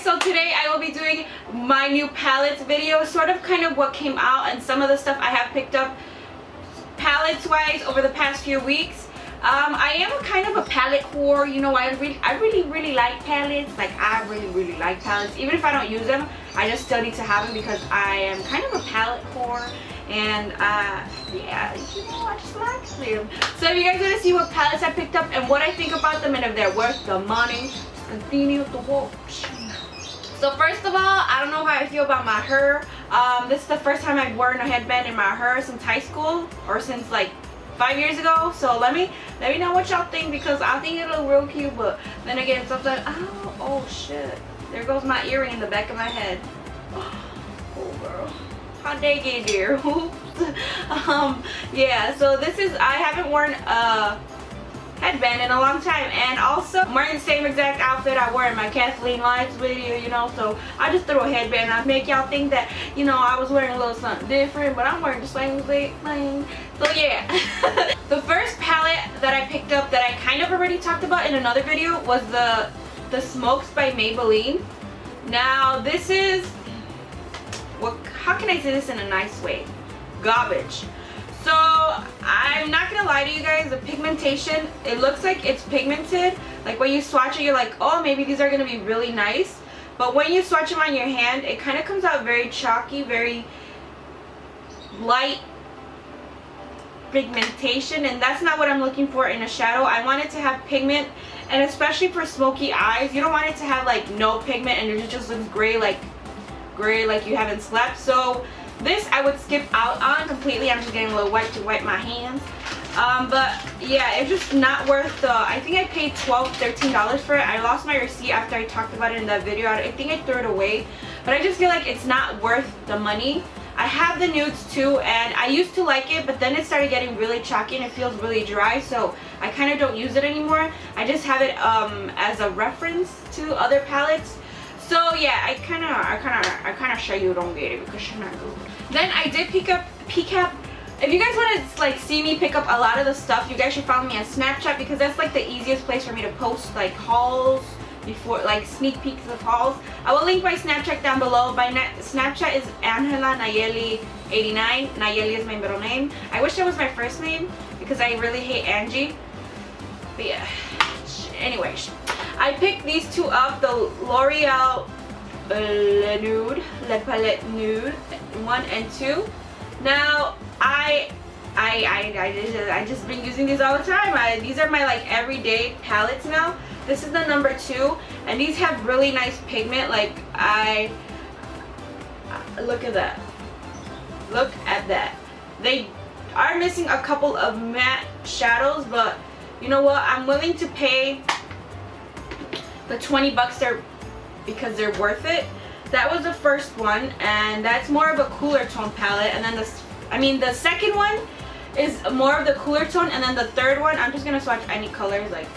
so today I will be doing my new palettes video, sort of kind of what came out and some of the stuff I have picked up palettes wise over the past few weeks. I am a kind of a palette whore, you know. I really like palettes. Like, I really like palettes. Even if I don't use them, I just still need to have them because I am kind of a palette whore. And yeah, you know, I just like them. So if you guys want to see what palettes I picked up and what I think about them and if they're worth the money, just continue to watch. So first of all, I don't know how I feel about my hair. This is the first time I've worn a headband in my hair since high school, or since like 5 years ago. So let me know what y'all think, because I think it look real cute, but then again sometimes, oh shit, there goes my earring in the back of my head. Oh girl, how they get there? Yeah, so this is, I haven't worn a headband in a long time, and also I'm wearing the same exact outfit I wore in my Kathleen Lights video, you know. So I just threw a headband on, make y'all think that, you know, I was wearing a little something different, but I'm wearing the same thing. So yeah. The first palette that I picked up that I kind of already talked about in another video was the Smokes by Maybelline. Now this is, how can I say this in a nice way? Garbage. So I'm not gonna lie to you guys, the pigmentation, it looks like it's pigmented. Like when you swatch it, you're like, oh, maybe these are gonna be really nice. But when you swatch them on your hand, it kind of comes out very chalky, very light pigmentation, and that's not what I'm looking for in a shadow. I want it to have pigment, and especially for smoky eyes, you don't want it to have like no pigment and it just looks gray like you haven't slept. So this I would skip out on completely. I'm just getting a little wet to wipe my hands. But yeah, it's just not worth the, I think I paid $13 for it. I lost my receipt after I talked about it in that video. I think I threw it away, but I just feel like it's not worth the money. I have the nudes too, and I used to like it, but then it started getting really chalky and it feels really dry, so I kind of don't use it anymore. I just have it as a reference to other palettes. So yeah, I kind of show you don't get it because you're not good. Then I did pick up. If you guys want to like see me pick up a lot of the stuff, you guys should follow me on Snapchat, because that's like the easiest place for me to post like hauls, before like sneak peeks of hauls. I will link my Snapchat down below. My Snapchat is Angela Nayeli 89. Nayeli is my middle name. I wish that was my first name because I really hate Angie. But yeah. Anyways, I picked these two up, the Loreal Nude, Le Palette Nude 1 and 2. Now I just been using these all the time. These are my like everyday palettes now. This is the number 2, and these have really nice pigment. Like look at that. Look at that. They are missing a couple of matte shadows, but you know what? I'm willing to pay the 20 bucks there because they're worth it. That was the first one, and that's more of a cooler tone palette. And then the second one is more of the cooler tone, and then the third one, I'm just gonna swatch any colors. Like,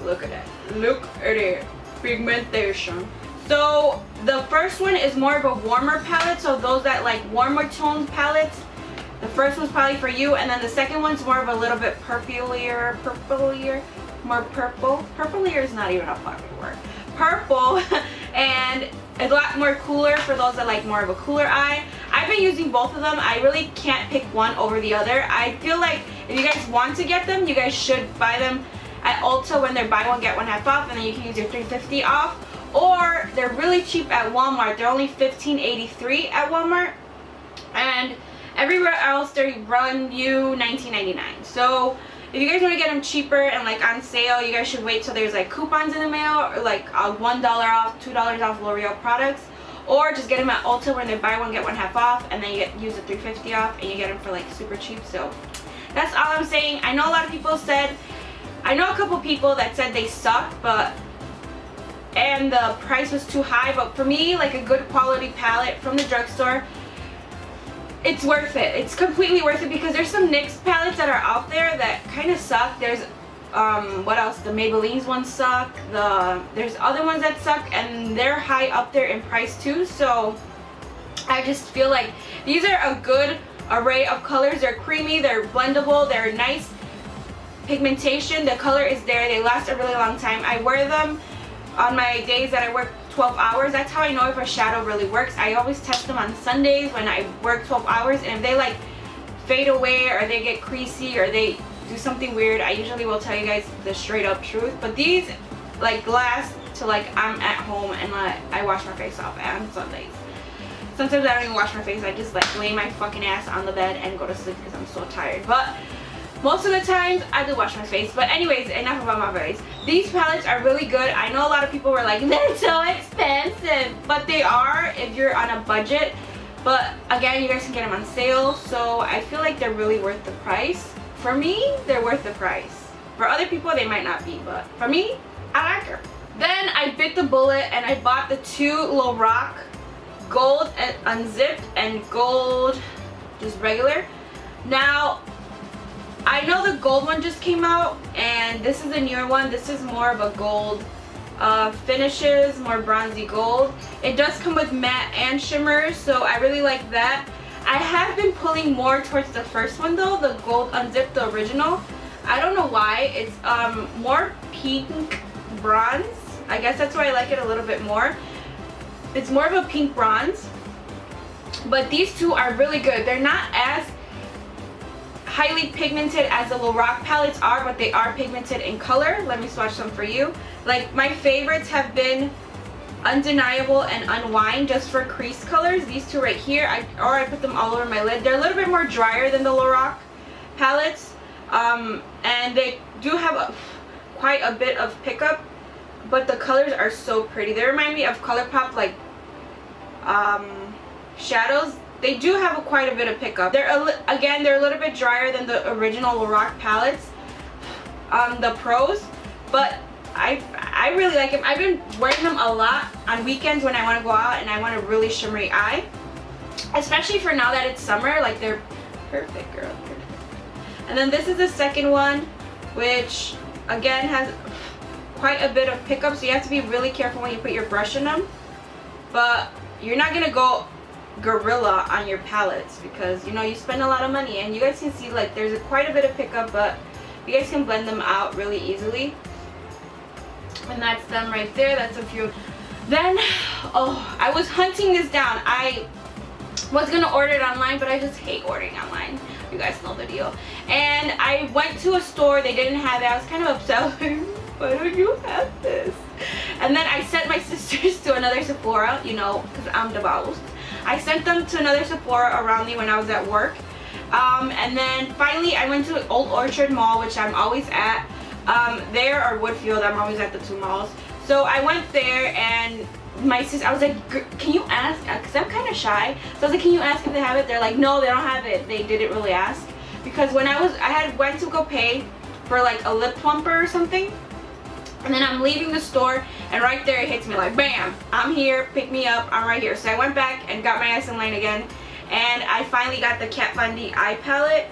look at that. Look at it. Pigmentation. So the first one is more of a warmer palette. So those that like warmer toned palettes, the first one's probably for you, and then the second one's more of a little bit purplier, more purple. Purplier is not even a fucking word. Purple, and a lot more cooler for those that like more of a cooler eye. I've been using both of them. I really can't pick one over the other. I feel like if you guys want to get them, you guys should buy them at Ulta when they're buy one get one half off, and then you can use your $3.50 off. Or they're really cheap at Walmart. They're only $15.83 at Walmart, and everywhere else they run you $19.99. So if you guys want to get them cheaper and like on sale, you guys should wait till there's like coupons in the mail, or like $1 off, $2 off L'Oreal products, or just get them at Ulta when they buy one get one half off, and then you use the $3.50 off, and you get them for like super cheap. So that's all I'm saying. I know a lot of people said, I know a couple people that said they sucked, and the price was too high, but for me, like a good quality palette from the drugstore, it's worth it. It's completely worth it, because there's some NYX palettes that are out there that kind of suck. There's what else? The Maybelline's ones suck. There's other ones that suck, and they're high up there in price too. So I just feel like these are a good array of colors. They're creamy, they're blendable, they're nice pigmentation. The color is there. They last a really long time. I wear them on my days that I work 12 hours. That's how I know if a shadow really works. I always test them on Sundays when I work 12 hours, and if they like fade away or they get creasy or they do something weird, I usually will tell you guys the straight up truth. But these like last to like I'm at home and like I wash my face off on Sundays. Sometimes I don't even wash my face. I just like lay my fucking ass on the bed and go to sleep because I'm so tired. But most of the times I do wash my face. But anyways, enough about my face. These palettes are really good. I know a lot of people were like, they're so expensive, but they are if you're on a budget. But again, you guys can get them on sale, so I feel like they're really worth the price. For me, they're worth the price. For other people, they might not be, but for me, I like her. Then I bit the bullet and I bought the two Lorac Gold and Unzipped and Gold just regular. Now, I know the gold one just came out and this is a newer one. This is more of a gold finishes, more bronzy gold. It does come with matte and shimmer, so I really like that. I have been pulling more towards the first one though, the Gold Unzipped, the original. I don't know why. It's more pink bronze. I guess that's why I like it a little bit more. It's more of a pink bronze, but these two are really good. They're not as highly pigmented as the Lorac palettes are, but they are pigmented in color. Let me swatch them for you. Like, my favorites have been Undeniable and Unwind, just for crease colors. These two right here, I put them all over my lid. They're a little bit more drier than the Lorac palettes, and they do have quite a bit of pickup, but the colors are so pretty. They remind me of ColourPop, like shadows. They do have quite a bit of pickup. Again, they're a little bit drier than the original Lorac palettes, the pros, but I really like them. I've been wearing them a lot on weekends when I want to go out and I want a really shimmery eye, especially for now that it's summer. Like, they're perfect, girl, perfect. And then this is the second one, which again has quite a bit of pickup, so you have to be really careful when you put your brush in them. But you're not gonna go gorilla on your palettes because, you know, you spend a lot of money, and you guys can see like there's quite a bit of pickup, but you guys can blend them out really easily. And that's them right there. That's a few. Then, oh, I was hunting this down. I was gonna order it online, but I just hate ordering online. You guys know the deal. And I went to a store, they didn't have it. I was kind of upset. Why don't you have this? And then I sent my sisters to another Sephora, you know, because I'm the boss. I sent them to another Sephora around me when I was at work. And then finally I went to Old Orchard Mall, which I'm always at. There, or Woodfield, I'm always at the two malls. So I went there, and my sister, I was like, can you ask, because I'm kind of shy, so I was like, can you ask if they have it? They're like, no, they don't have it. They didn't really ask, because when I had went to go pay for like a lip plumper or something, and then I'm leaving the store, and right there it hits me like, bam, I'm here, pick me up, I'm right here. So I went back and got my ass in line again, and I finally got the KatVonD eye palette.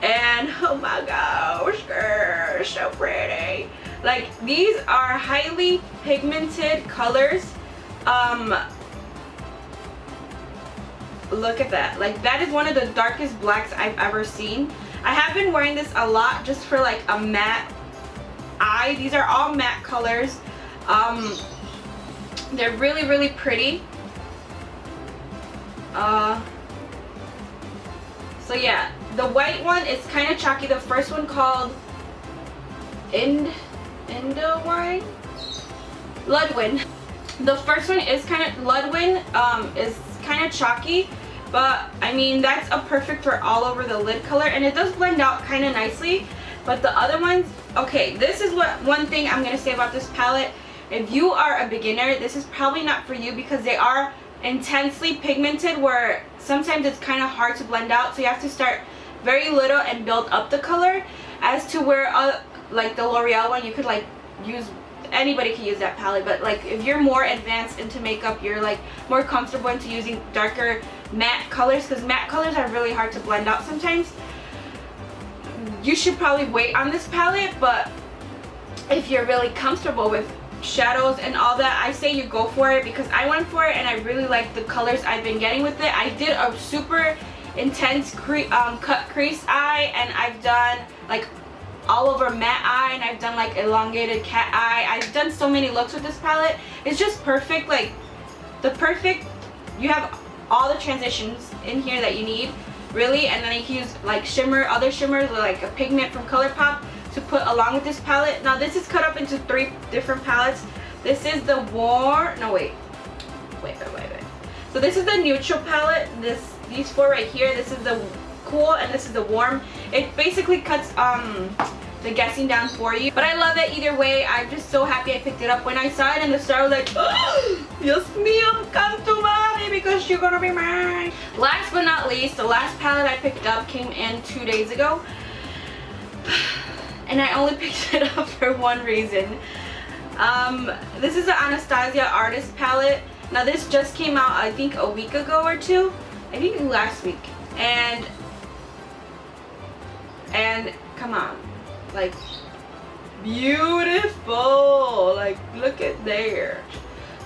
And oh my gosh, girl, so pretty. Like, these are highly pigmented colors. Look at that. Like, that is one of the darkest blacks I've ever seen. I have been wearing this a lot just for like a matte eye. These are all matte colors. They're really, really pretty. So yeah, the white one is kind of chalky. The first one called Ludwin. The first one is kind of Ludwin, is kind of chalky, but I mean that's a perfect for all over the lid color, and it does blend out kind of nicely. But the other ones, okay, this is one thing I'm gonna say about this palette. If you are a beginner, this is probably not for you because they are intensely pigmented, where sometimes it's kind of hard to blend out, so you have to start very little and build up the color. As to where like the Loreal one, you could like use, anybody can use that palette, but like if you're more advanced into makeup, you're like more comfortable into using darker matte colors, because matte colors are really hard to blend out sometimes, you should probably wait on this palette. But if you're really comfortable with shadows and all that, I say you go for it, because I went for it and I really like the colors I've been getting with it. I did a super intense cut crease eye, and I've done like all over matte eye, and I've done like elongated cat eye. I've done so many looks with this palette. It's just perfect, like you have all the transitions in here that you need, really, and then you can use like other shimmers, or like a pigment from ColourPop to put along with this palette. Now this is cut up into 3 different palettes. This is the wait. So this is the neutral palette. These 4 right here. This is the cool, and this is the warm. It basically cuts the guessing down for you, but I love it either way. I'm just so happy I picked it up. When I saw it in the store, I was like, oh, Dios mío, come to mommy because you're gonna be mine. Last but not least, the last palette I picked up came in 2 days ago, and I only picked it up for one reason. This is the Anastasia artist palette. Now this just came out, I think a week ago or 2, I think last week, and come on, like, beautiful, like, look at there.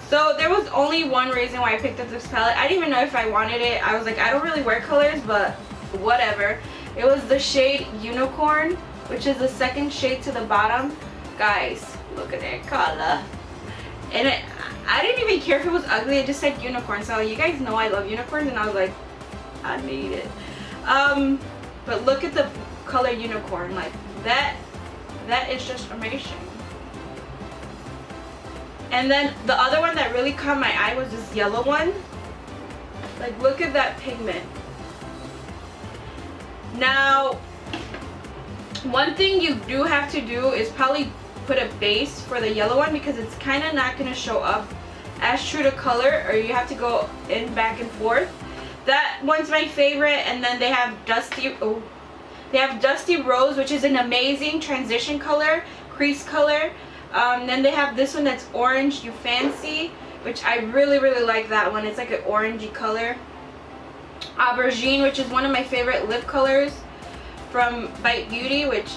So there was only one reason why I picked up this palette. I didn't even know if I wanted it. I was like, I don't really wear colors, but whatever. It was the shade Unicorn, which is the 2nd shade to the bottom. Guys, look at that color. And I didn't even care if it was ugly. It just said unicorn. So you guys know I love unicorns, and I was like, I need it. But look at the color Unicorn. Like, that is just amazing. And then the other one that really caught my eye was this yellow one. Like, look at that pigment. Now, one thing you do have to do is probably put a base for the yellow one, because it's kind of not going to show up as true to color, or you have to go in back and forth. That one's my favorite. And then they have Dusty Rose, which is an amazing transition color, crease color. Then they have this one that's Orange You Fancy, which I really like that one. It's like an orangey color. Aubergine, which is one of my favorite lip colors from Bite Beauty, which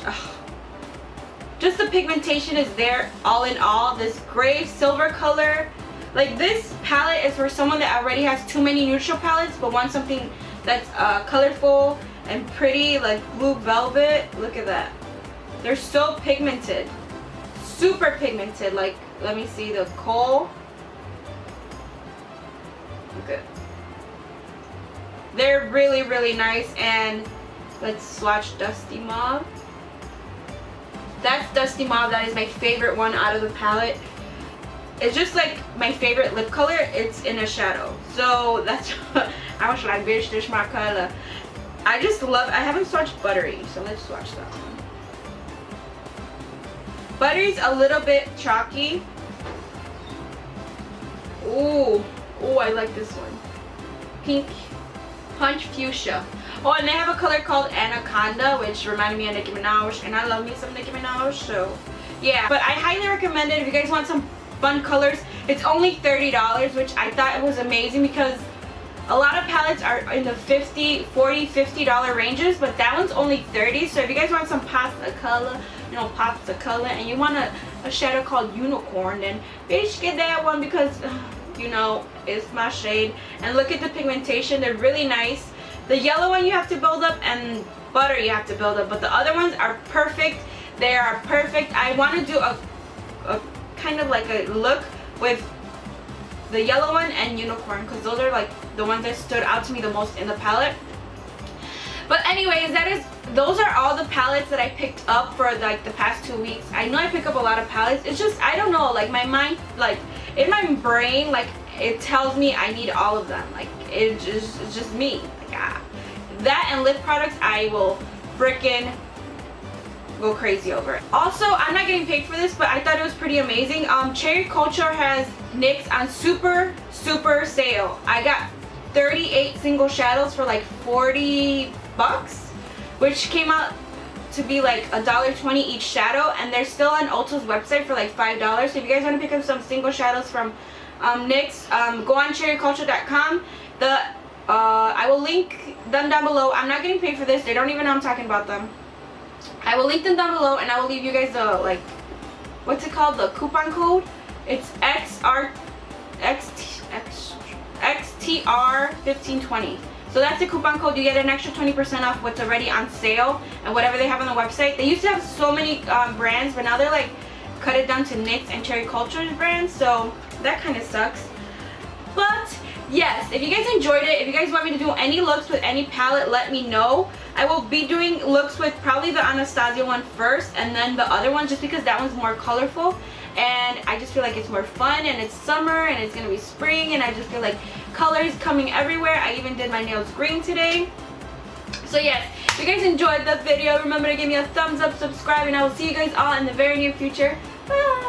just the pigmentation is there all in all. This gray silver color. Like, this palette is for someone that already has too many neutral palettes but wants something that's colorful and pretty, like Blue Velvet. Look at that. They're so pigmented. Super pigmented. Like, let me see the coal. Look at. They're really nice. And let's swatch Dusty Mauve. That's Dusty Mauve. That is my favorite one out of the palette. It's just like my favorite lip color. It's in a shadow. So that's I was like, bitch, this is my color. I just love, I haven't swatched Buttery, so let's swatch that one. Buttery's a little bit chalky. Ooh, I like this one. Pink Punch Fuchsia. Oh, and they have a color called Anaconda, which reminded me of Nicki Minaj, and I love me some Nicki Minaj, so yeah. But I highly recommend it if you guys want some fun colors. It's only $30, which I thought it was amazing, because a lot of palettes are in the $50 ranges, but that one's only $30. So if you guys want some pasta color, and you want a shadow called Unicorn, then bitch, get that one, because you know, it's my shade. And look at the pigmentation. They're really nice. The yellow one you have to build up, and Butter you have to build up, but the other ones are perfect. They are perfect. I want to do a kind of like a look with the yellow one and Unicorn, because those are like the ones that stood out to me the most in the palette. But anyways, those are all the palettes that I picked up for like the past 2 weeks. I know I pick up a lot of palettes. It's just, I don't know, like my mind, like in my brain, like it tells me I need all of them. Like it's just me. Like, that and lip products, I will frickin' go crazy over it. Also, I'm not getting paid for this, but I thought it was pretty amazing. Cherry Culture has NYX on super sale. I got 38 single shadows for like 40 bucks, which came out to be like $1.20 each shadow, and they're still on Ulta's website for like $5. So if you guys want to pick up some single shadows from NYX, go on cherryculture.com. I will link them down below. I'm not getting paid for this. They don't even know I'm talking about them. I will link them down below, and I will leave you guys the, like, what's it called, the coupon code. It's XTR1520. So that's the coupon code. You get an extra 20% off what's already on sale and whatever they have on the website. They used to have so many brands, but now they're like cut it down to NYX and Cherry Culture's brands, so that kind of sucks. But yes, if you guys enjoyed it, if you guys want me to do any looks with any palette, let me know. I will be doing looks with probably the Anastasia one first and then the other one, just because that one's more colorful and I just feel like it's more fun, and it's summer and it's gonna be spring and I just feel like colors coming everywhere. I even did my nails green today. So yes, if you guys enjoyed the video, remember to give me a thumbs up, subscribe, and I will see you guys all in the very near future. Bye!